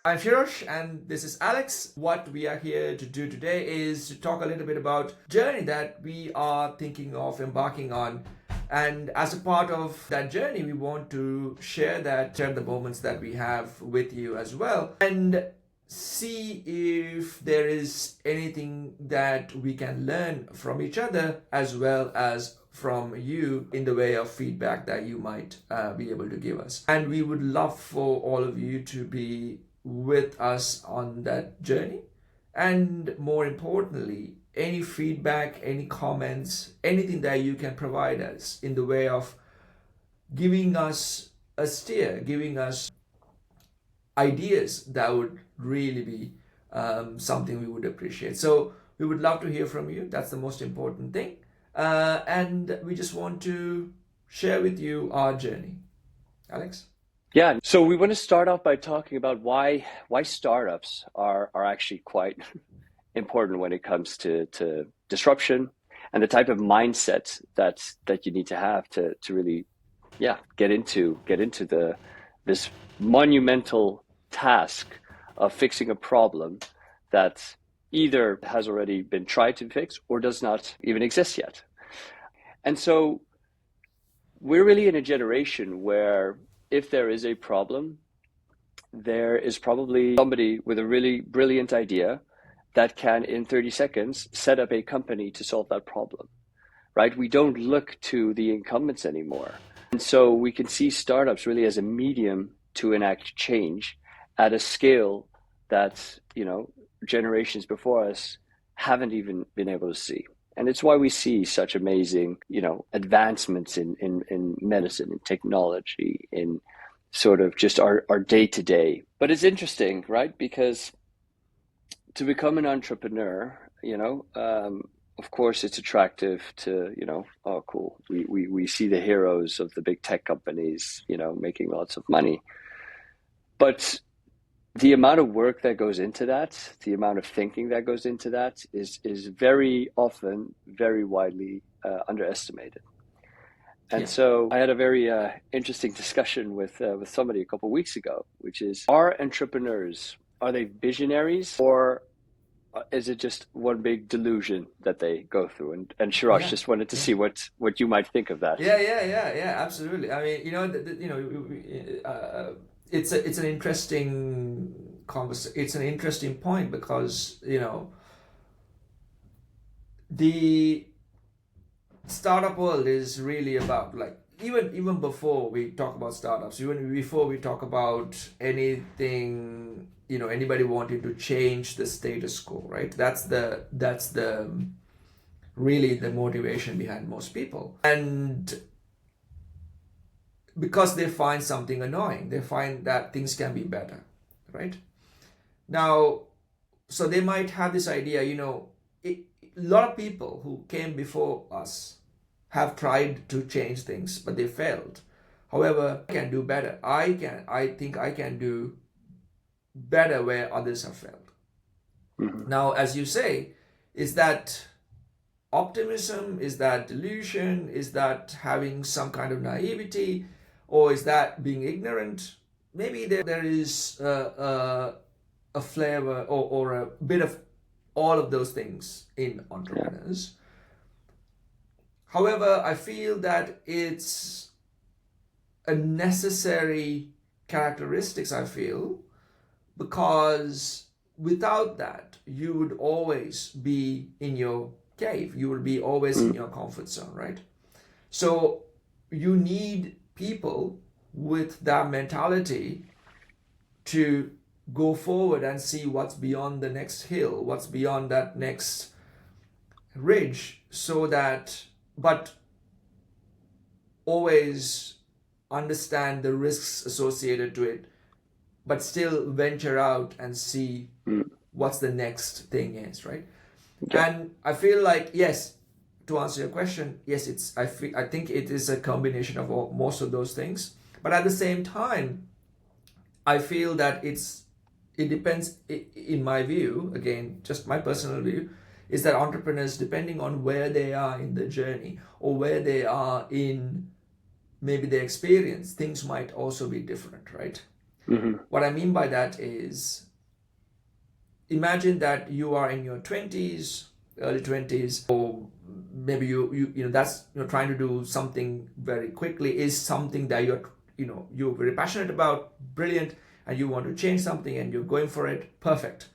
I'm Shirosh and this is Alex. What we are here to do today is to talk a little bit about journey that we are thinking of embarking on. And as a part of that journey, we want to share the moments that we have with you as well and see if there is anything that we can learn from each other as well as from you in the way of feedback that you might be able to give us. And we would love for all of you to be with us on that journey. And more importantly, any feedback, any comments, anything that you can provide us in the way of giving us a steer, giving us ideas, that would really be something we would appreciate. So we would love to hear from you. That's the most important thing. And we just want to share with you our journey. Alex? Yeah, so we want to start off by talking about why startups are actually quite important when it comes to disruption and the type of mindset that you need to have to really get into this monumental task of fixing a problem that either has already been tried to fix or does not even exist yet. And so we're really in a generation where if there is a problem, there is probably somebody with a really brilliant idea that can, in 30 seconds, set up a company to solve that problem, right? We don't look to the incumbents anymore. And so we can see startups really as a medium to enact change at a scale that, generations before us haven't even been able to see. And it's why we see such amazing, advancements in medicine, in technology, in sort of just our day-to-day. But it's interesting, right? Because to become an entrepreneur, of course it's attractive to, oh, cool. We see the heroes of the big tech companies, making lots of money. But the amount of work that goes into that, the amount of thinking that goes into that is very often very widely underestimated. And so I had a very interesting discussion with somebody a couple of weeks ago, which is, are entrepreneurs, are they visionaries or is it just one big delusion that they go through? And Shirosh, just wanted to see what you might think of that. Yeah, absolutely. I mean, it's an interesting it's an interesting point because the startup world is really about, like, even before we talk about startups, even before we talk about anything, anybody wanting to change the status quo, right? That's the really the motivation behind most people. And because they find something annoying, they find that things can be better, right? Now, so they might have this idea, a lot of people who came before us have tried to change things, but they failed. However, I can do better. I think I can do better where others have failed. Mm-hmm. Now, as you say, is that optimism? Is that delusion? Is that having some kind of naivety? Or is that being ignorant? Maybe there is a flavor or a bit of all of those things in entrepreneurs. However, I feel that it's a necessary characteristics, I feel, because without that, you would always be in your cave. You will be always in your comfort zone, right? So you need people with that mentality to go forward and see what's beyond the next hill, what's beyond that next ridge, but always understand the risks associated to it, but still venture out and see what's the next thing is, right? Yeah. And I feel like, yes, to answer your question, yes, I think it is a combination of most of those things. But at the same time, I feel that it depends, in my view, again, just my personal view, is that entrepreneurs, depending on where they are in the journey or where they are in maybe their experience, things might also be different, right? Hmm. What I mean by that is, imagine that you are in your 20s, early 20s, or maybe you know that's trying to do something very quickly, is something that you're very passionate about, brilliant, and you want to change something and you're going for it, perfect.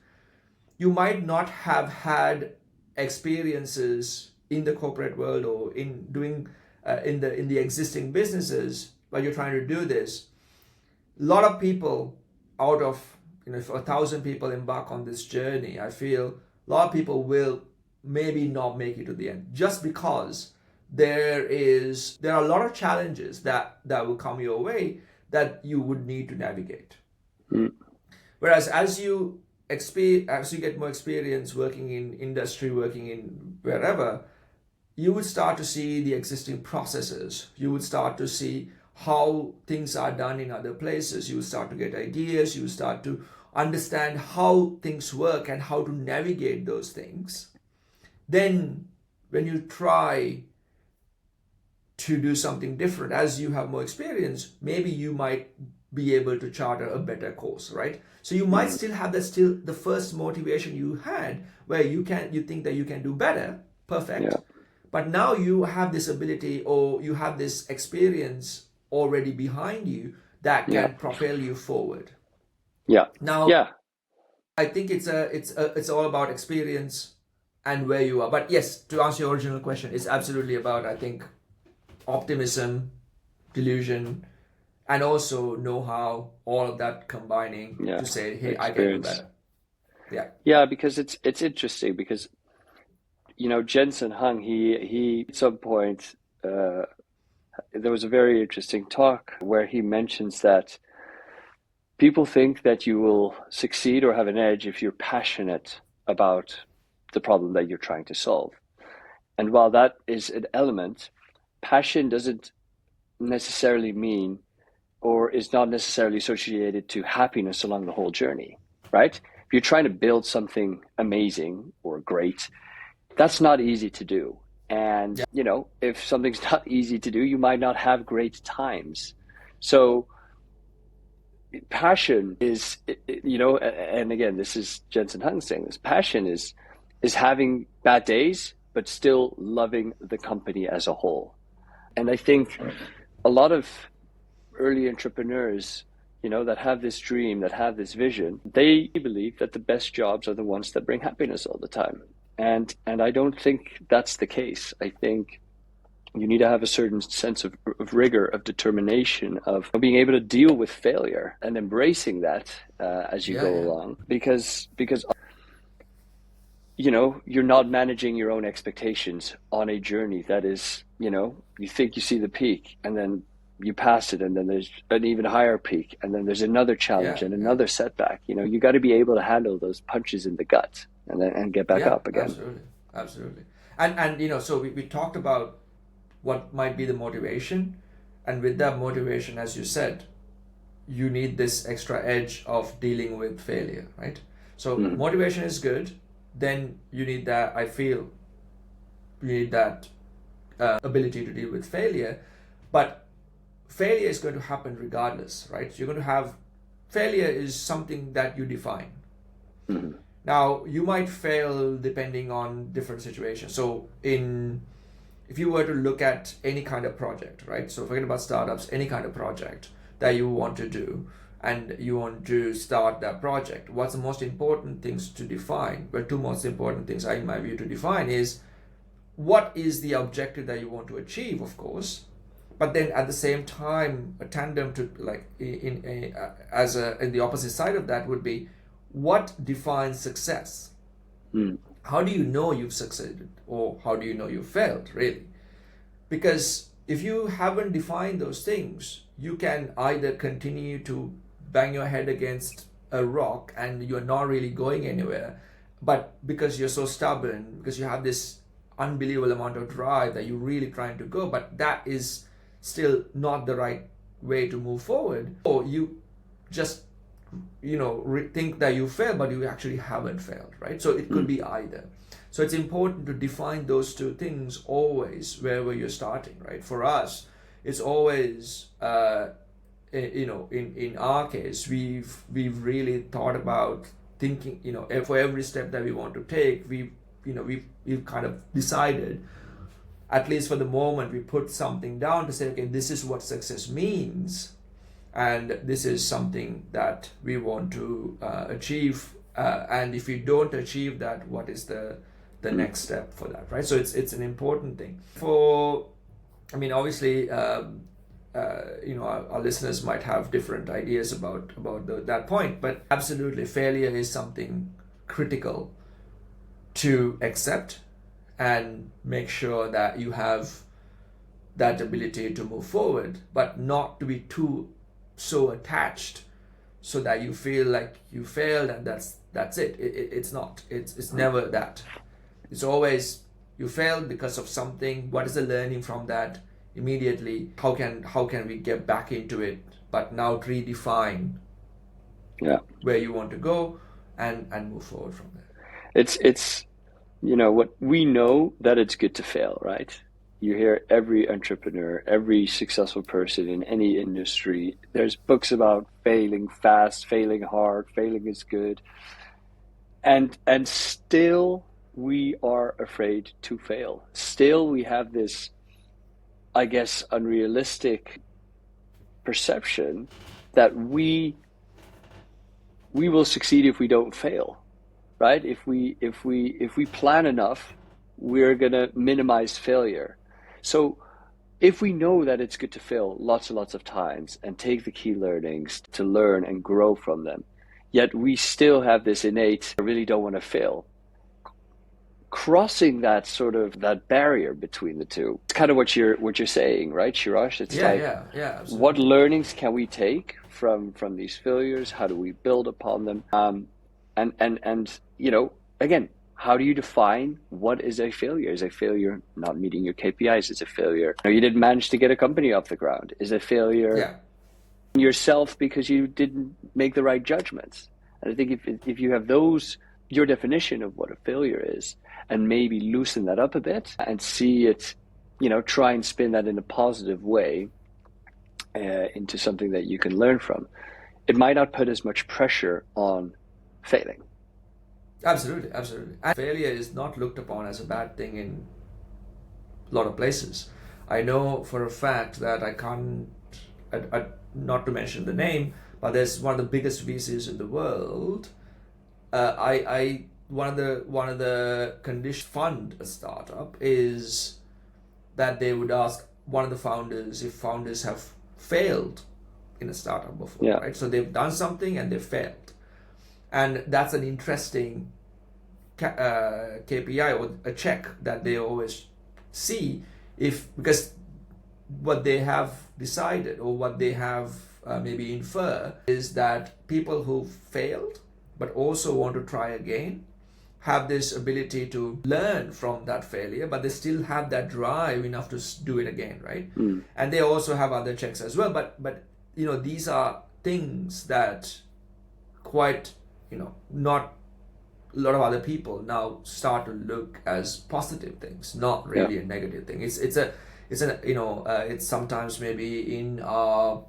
You might not have had experiences in the corporate world or in doing in the existing businesses, but you're trying to do this. A lot of people, out of if 1,000 people embark on this journey, I feel a lot of people will maybe not make it to the end, just because there are a lot of challenges that will come your way that you would need to navigate. Mm. Whereas as you get more experience working in industry, working in wherever, you would start to see the existing processes. You would start to see how things are done in other places. You would start to get ideas. You would start to understand how things work and how to navigate those things. Then, when you try to do something different, as you have more experience, maybe you might be able to charter a better course, right? So you might still have the first motivation you had, where you think that you can do better, perfect. Yeah. But now you have this ability, or you have this experience already behind you that can Yeah. propel you forward. Yeah. Now, Yeah. I think it's all about experience and where you are. But yes, to answer your original question, it's absolutely about, I think, optimism, delusion, and also know-how, all of that combining Yeah. to say, hey, I can do Experience. better. Yeah. Yeah, because it's interesting because Jensen Hung, he at some point there was a very interesting talk where he mentions that people think that you will succeed or have an edge if you're passionate about the problem that you're trying to solve. And while that is an element, passion doesn't necessarily mean, or is not necessarily associated to happiness along the whole journey, right? If you're trying to build something amazing or great, that's not easy to do. And, Yeah. if something's not easy to do, you might not have great times. So passion is, and again, this is Jensen Hung saying this, passion is having bad days, but still loving the company as a whole. And I think a lot of early entrepreneurs, that have this dream, that have this vision, they believe that the best jobs are the ones that bring happiness all the time. And I don't think that's the case. I think you need to have a certain sense of rigor, of determination, of being able to deal with failure and embracing that as you go Yeah. along. Because you're not managing your own expectations on a journey that is, you think you see the peak and then you pass it, and then there's an even higher peak, and then there's another challenge Yeah. and Yeah. another setback. You got to be able to handle those punches in the gut and get back Yeah. up again. Absolutely. Absolutely. And so we talked about what might be the motivation, and with that motivation, as you said, you need this extra edge of dealing with failure, right? So Mm. motivation is good. Then you need that. I feel you need that ability to deal with failure, but failure is going to happen regardless, right? You're going to have failure is something that you define. Mm. Now, you might fail depending on different situations. So if you were to look at any kind of project, right? So forget about startups, any kind of project that you want to do, and you want to start that project, what's the most important things to define? Well, two most important things, in my view, to define is what is the objective that you want to achieve, of course, but then at the same time, a tandem to in the opposite side of that would be what defines success. Mm. How do you know you've succeeded, or how do you know you've failed, really? Because if you haven't defined those things, you can either continue to bang your head against a rock and you're not really going anywhere, but because you're so stubborn, because you have this unbelievable amount of drive that you're really trying to go, but that is still not the right way to move forward, or you just think that you failed, but you actually haven't failed, right? So it could be either. So it's important to define those two things always wherever you're starting, right? For us, it's always in our case, we've really thought about thinking, for every step that we want to take, we've kind of decided, at least for the moment, we put something down to say, okay, this is what success means, and this is something that we want to achieve. And if we don't achieve that, what is the next step for that, right? So it's an important thing. Obviously, our listeners might have different ideas about that point, but absolutely, failure is something critical to accept and make sure that you have that ability to move forward, but not to be too so attached so that you feel like you failed and that's it. It's not. It's never that. It's always you failed because of something. What is the learning from that? Immediately, how can we get back into it, but now redefine where you want to go and move forward from there. It's what we know, that it's good to fail, right? You hear every entrepreneur, every successful person in any industry, there's books about failing fast, failing hard, failing is good. And still we are afraid to fail. Still we have this, I guess, unrealistic perception that we will succeed if we don't fail, right? If we plan enough, we're gonna minimize failure. So if we know that it's good to fail lots and lots of times and take the key learnings to learn and grow from them, yet we still have this innate, I really don't want to fail. Crossing that barrier between the two, it's kind of what you're saying, right, Shiraj? It's absolutely. What learnings can we take from these failures? How do we build upon them? And again, how do you define what is a failure? Is a failure not meeting your KPIs? Is a failure you didn't manage to get a company off the ground? Is a failure yourself because you didn't make the right judgments? And I think if you have your definition of what a failure is, and maybe loosen that up a bit and see it, try and spin that in a positive way into something that you can learn from, it might not put as much pressure on failing. Absolutely. And failure is not looked upon as a bad thing in a lot of places. I know for a fact that not to mention the name, but there's one of the biggest VCs in the world. One of the conditions to fund a startup is that they would ask one of the founders if founders have failed in a startup before, right? So they've done something and they've failed. And that's an interesting KPI or a check that they always see, because what they have decided or what they have maybe infer is that people who failed but also want to try again have this ability to learn from that failure, but they still have that drive enough to do it again, right? And they also have other checks as well, but these are things that quite not a lot of other people now start to look as positive things, not really a negative thing. It's sometimes maybe in our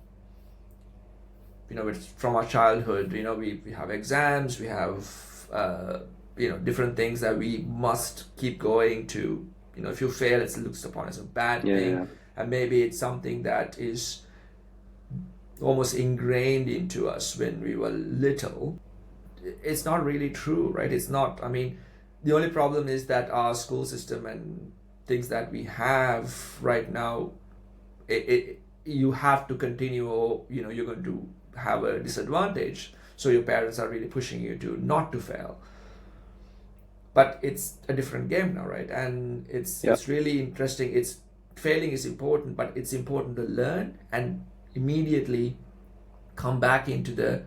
it's from our childhood. We have exams, we have different things that we must keep going to. If you fail, it's looked upon as a bad thing, and maybe it's something that is almost ingrained into us when we were little. It's not really true, right? It's not. The only problem is that our school system and things that we have right now, you have to continue, or you're going to have a disadvantage. So your parents are really pushing you to not to fail. But it's a different game now, right? And it's really interesting. Failing is important, but it's important to learn and immediately come back into the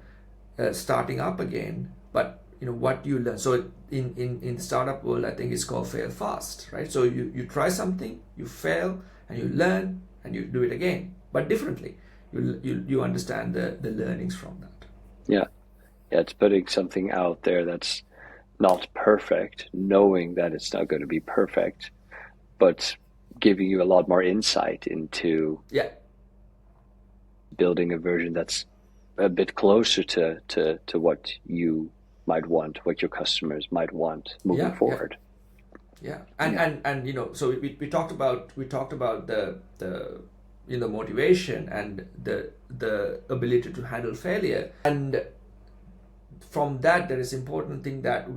starting up again. But what you learn. So in the startup world, I think it's called fail fast, right? So you try something, you fail, and you learn, and you do it again, but differently. You understand the learnings from that. Yeah, it's putting something out there that's not perfect, knowing that it's not going to be perfect, but giving you a lot more insight into building a version that's a bit closer to what you might want, what your customers might want moving forward. Yeah. And so we talked about the motivation and the ability to handle failure. And from that, there is important thing that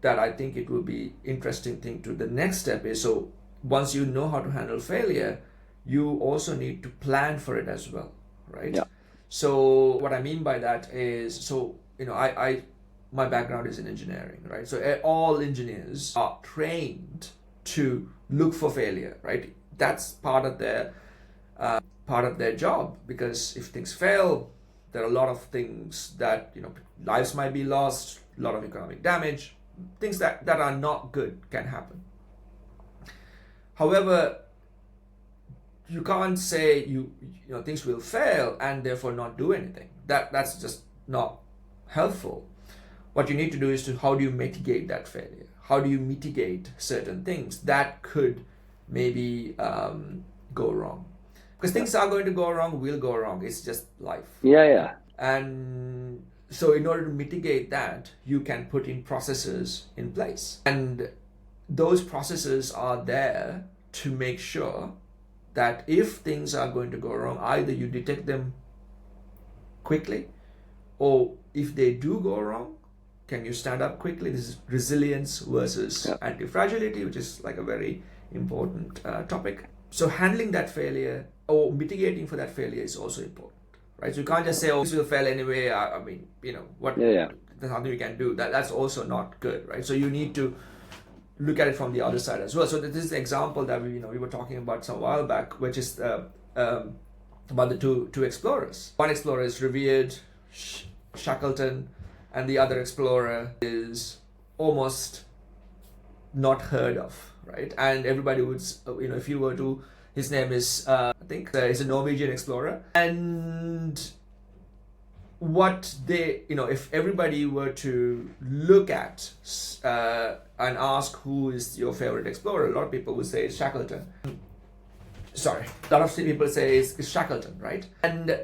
I think it will be interesting thing to the next step is, so once you know how to handle failure, you also need to plan for it as well, right? Yeah. So what I mean by that is, so my background is in engineering, right? So all engineers are trained to look for failure, right? That's part of their job, because if things fail, there are a lot of things that, lives might be lost, a lot of economic damage, things that are not good can happen. However, you can't say things will fail and therefore not do anything. That's just not helpful. What you need to do is how do you mitigate that failure? How do you mitigate certain things that could maybe go wrong? Because things are going to go wrong, will go wrong. It's just life. Yeah. And so in order to mitigate that, you can put in processes in place. And those processes are there to make sure that if things are going to go wrong, either you detect them quickly, or if they do go wrong, can you stand up quickly? This is resilience versus anti-fragility, which is like a very important topic. So handling that failure or mitigating for that failure is also important, right? So you can't just say, oh, this will fail anyway. There's nothing we can do. That's also not good, right? So you need to look at it from the other side as well. So this is the example that we were talking about some while back, which is about the two explorers. One explorer is revered, Shackleton, and the other explorer is almost not heard of, right? And everybody would, if you were to, his name is, I think, he's a Norwegian explorer. And what if everybody were to look at and ask who is your favorite explorer, a lot of people would say it's Shackleton. Sorry, a lot of people say it's Shackleton, right? And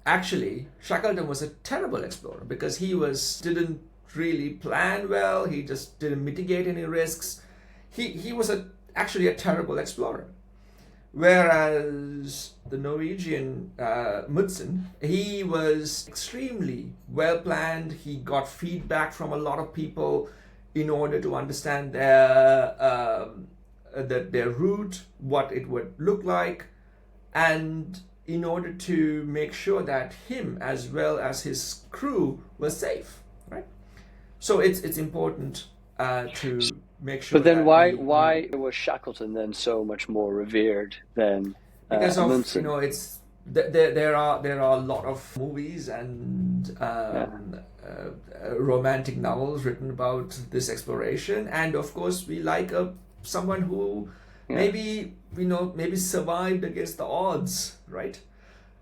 actually, Shackleton was a terrible explorer because he didn't really plan well. He just didn't mitigate any risks. He was actually a terrible explorer. Whereas the Norwegian Knudsen, he was extremely well planned. He got feedback from a lot of people in order to understand their route, what it would look like, and in order to make sure that him as well as his crew were safe, right? So it's important to make sure. But then why was Shackleton then so much more revered than because of Amundsen? there are a lot of movies and romantic novels written about this exploration, and of course we like someone who maybe survived against the odds, right?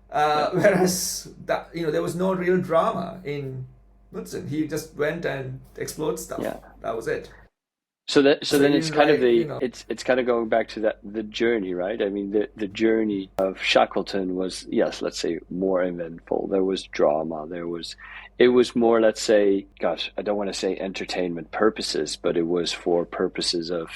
Whereas there was no real drama in Knudsen. He just went and explored stuff. Yeah. That was it. So then it's kind of it's kind of going back to the journey, right? I mean, the journey of Shackleton was, yes, let's say more eventful. There was drama. It was more, let's say, gosh, I don't want to say entertainment purposes, but it was for purposes of,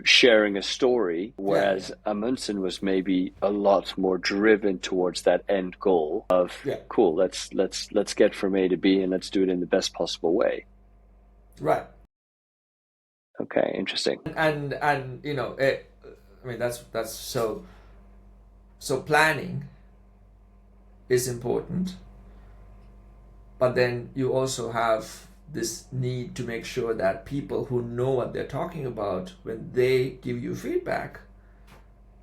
sharing a story. Whereas Amundsen was maybe a lot more driven towards that end goal of, cool, let's get from A to B and let's do it in the best possible way. Right. Okay, interesting. And that's so planning is important, but then you also have this need to make sure that people who know what they're talking about, when they give you feedback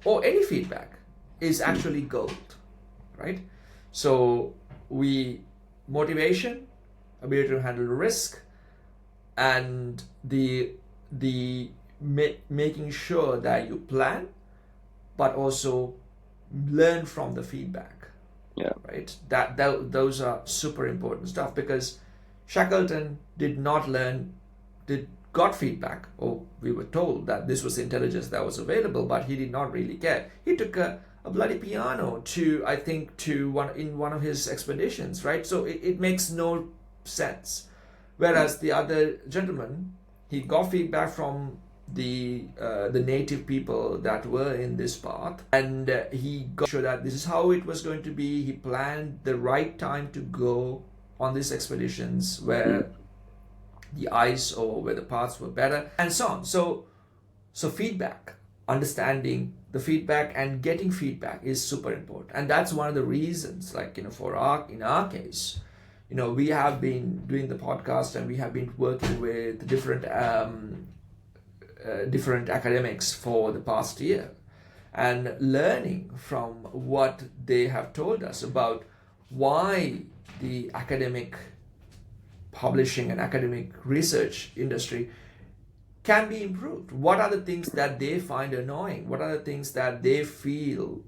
or any feedback, is actually gold, right? So motivation, ability to handle risk, and the making sure that you plan, but also learn from the feedback. Yeah. Right. Those are super important stuff, because Shackleton got feedback, or we were told that this was the intelligence that was available, but he did not really care. He took a a bloody piano to, I think, to one of his expeditions, right? So it makes no sense. Whereas the other gentleman, he got feedback from the native people that were in this path, and he got sure that this is how it was going to be. He planned the right time to go on these expeditions where the ice or where the paths were better, and so on. So feedback, understanding the feedback and getting feedback is super important, and that's one of the reasons, like, in our case, we have been doing the podcast and we have been working with different academics for the past year, and learning from what they have told us about why the academic publishing and academic research industry can be improved. What are the things that they find annoying? What are the things that they feel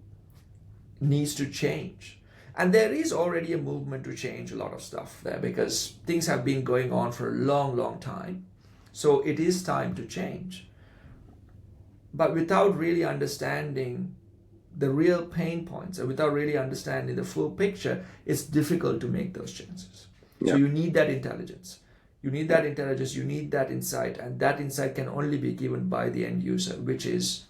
needs to change? And there is already a movement to change a lot of stuff there, because things have been going on for a long, long time. So it is time to change. But without really understanding the real pain points, and without really understanding the full picture, it's difficult to make those changes. Yeah. So you need that intelligence. You need that intelligence, you need that insight, and that insight can only be given by the end user, which is,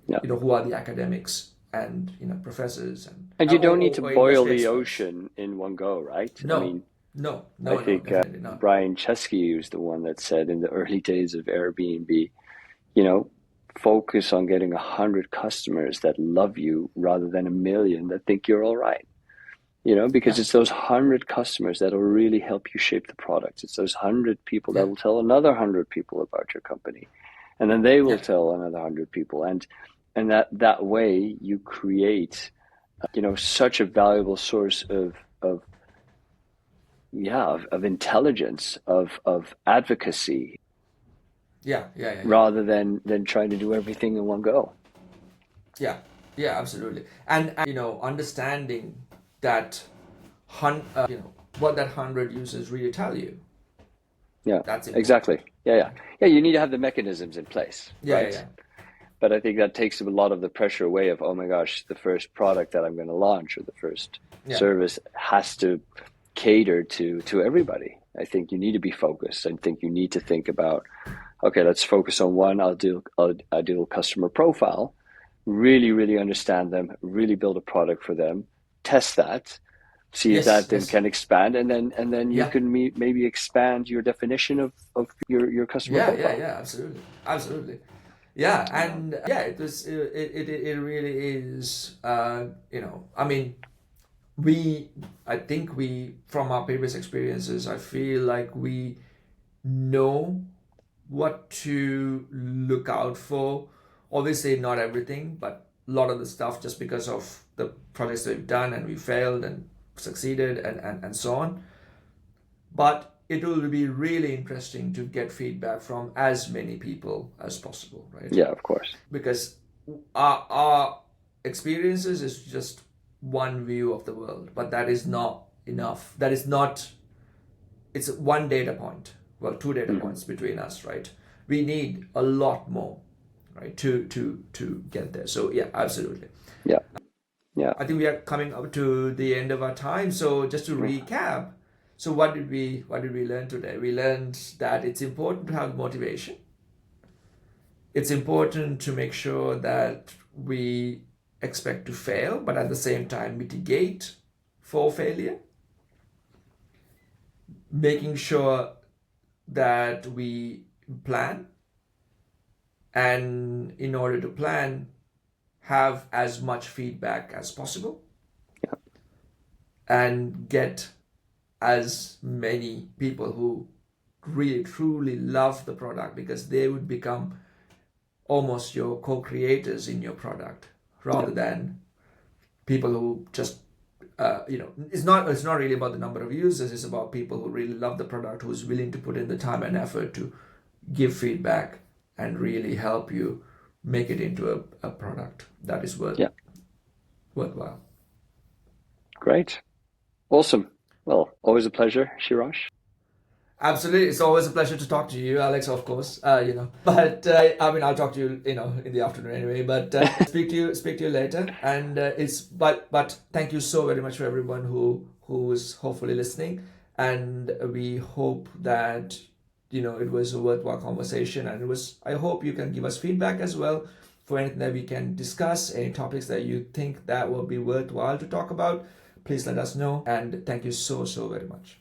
who are the academics and, professors. And you don't need to boil the ocean in one go, right? No, I think definitely not. Brian Chesky was the one that said in the early days of Airbnb, focus on getting 100 customers that love you rather than 1 million that think you're all right. Because it's those 100 customers that will really help you shape the product. It's those 100 people that will tell another 100 people about your company. And then they will tell another 100 people. And that way you create, such a valuable source of intelligence, of advocacy. Rather than trying to do everything in one go. Yeah, absolutely. And understanding that what that 100 users really tell you. Yeah, that's exactly. Yeah. You need to have the mechanisms in place, right? Yeah. But I think that takes a lot of the pressure away of, oh my gosh, the first product that I'm going to launch or the first service has to cater to everybody. I think you need to be focused. I think you need to think about, okay, let's focus on one ideal customer profile, really, really understand them, really build a product for them, test that, see if that then can expand, and then you can maybe expand your definition of your customer profile. Yeah, absolutely. Yeah, and it really is, I think we, from our previous experiences, I feel like we know what to look out for. Obviously not everything, but a lot of the stuff, just because of the projects that we've done and we failed and succeeded and so on. But it will be really interesting to get feedback from as many people as possible, right? Yeah, of course. Because our experiences is just one view of the world, but that is not enough. It's one data point. Well, 2 data points between us, right? We need a lot more, right, to get there. So yeah, absolutely. Yeah. I think we are coming up to the end of our time. So just to recap, so what did we learn today? We learned that it's important to have motivation. It's important to make sure that we expect to fail, but at the same time mitigate for failure. Making sure that we plan, and in order to plan, have as much feedback as possible, and get as many people who really truly love the product, because they would become almost your co-creators in your product, rather than people who just it's not really about the number of users. It's about people who really love the product, who's willing to put in the time and effort to give feedback and really help you make it into a product that is worthwhile. Great. Awesome. Well, always a pleasure, Shiraj. Absolutely, it's always a pleasure to talk to you, Alex. Of course, But I mean, I'll talk to you, in the afternoon anyway. But speak to you later. And but thank you so very much for everyone who is hopefully listening. And we hope that it was a worthwhile conversation. And I hope you can give us feedback as well for anything that we can discuss, any topics that you think that will be worthwhile to talk about. Please let us know. And thank you so very much.